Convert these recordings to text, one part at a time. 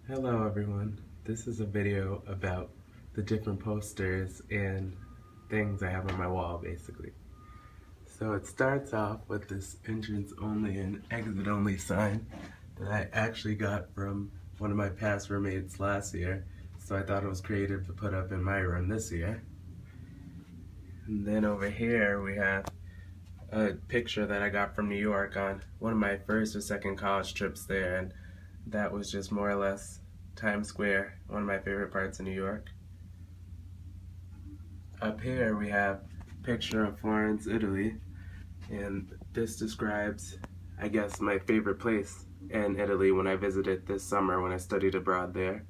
Hello everyone. This is a video about the different posters and things I have on my wall basically. So it starts off with this entrance only and exit only sign that I actually got from one of my past roommates last year, so I thought it was creative to put up in my room this year. And then over here we have a picture that I got from New York on one of my first or second college trips there, and that was just more or less Times Square, one of my favorite parts of New York. Up here we have a picture of Florence, Italy, and this describes, I guess, my favorite place in Italy when I visited this summer when I studied abroad there.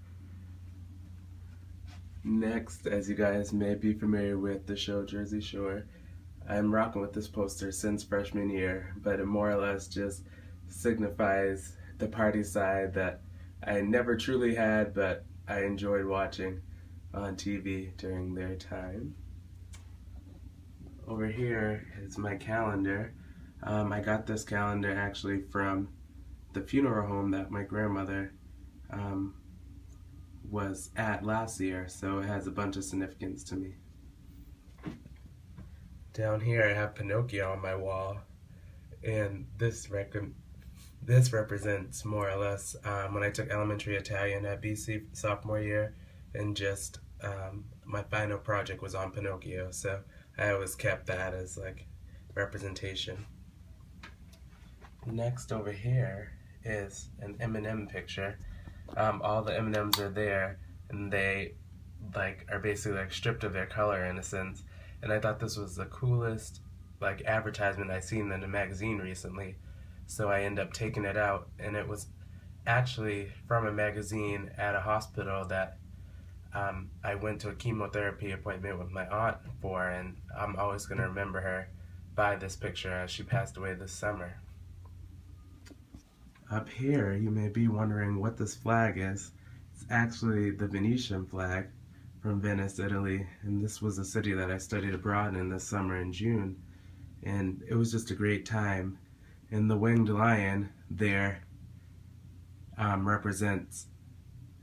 Next, as you guys may be familiar with the show Jersey Shore, I'm rocking with this poster since freshman year, but it more or less just signifies the party side that I never truly had, but I enjoyed watching on TV during their time. Over here is my calendar. I got this calendar actually from the funeral home that my grandmother was at last year, so it has a bunch of significance to me. Down here I have Pinocchio on my wall, and this represents more or less when I took elementary Italian at BC sophomore year, and just my final project was on Pinocchio, so I always kept that as like representation. Next over here is an M&M picture. All the M&Ms are there, and they are basically stripped of their color in a sense. And I thought this was the coolest advertisement I've seen in a magazine recently. So I ended up taking it out, and it was actually from a magazine at a hospital that I went to a chemotherapy appointment with my aunt for, and I'm always going to remember her by this picture as she passed away this summer. Up here, you may be wondering what this flag is. It's actually the Venetian flag from Venice, Italy, and this was a city that I studied abroad in this summer in June, and it was just a great time. And the winged lion there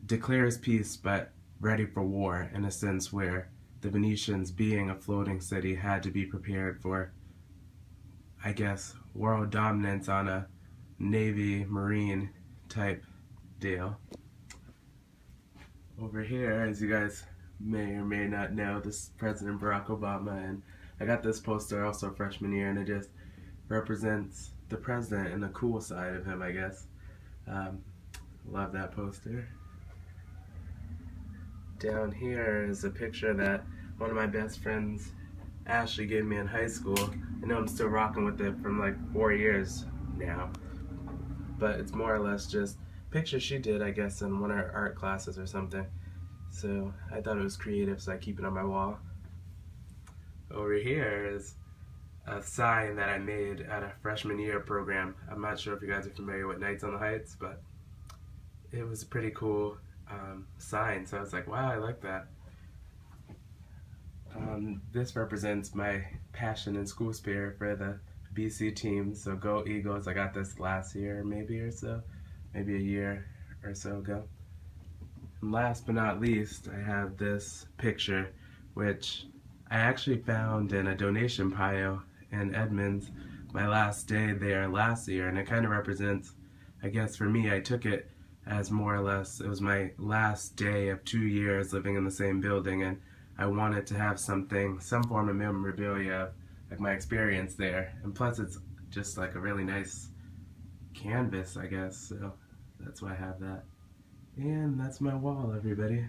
declares peace but ready for war, in a sense where the Venetians, being a floating city, had to be prepared for, I guess, world dominance on a Navy, Marine type deal. Over here, as you guys may or may not know, this is President Barack Obama, and I got this poster also freshman year, and it just represents the president and the cool side of him, I guess. Love that poster. Down here is a picture that one of my best friends, Ashley, gave me in high school. I know I'm still rocking with it from like 4 years now, but it's more or less just pictures she did, I guess, in one of her art classes or something. So I thought it was creative, so I keep it on my wall. Over here is a sign that I made at a freshman year program. I'm not sure if you guys are familiar with Nights on the Heights, but it was a pretty cool sign, so I was like, wow, I like that. This represents my passion and school spirit for the BC team, so go Eagles. I got this last year maybe or so, maybe a year or so ago. And last but not least, I have this picture, which I actually found in a donation pile in Edmonds my last day there last year, and it kind of represents, I guess for me, I took it as more or less, it was my last day of 2 years living in the same building, and I wanted to have some form of memorabilia, like my experience there, and plus it's just like a really nice canvas, I guess, so that's why I have that. And that's my wall, everybody.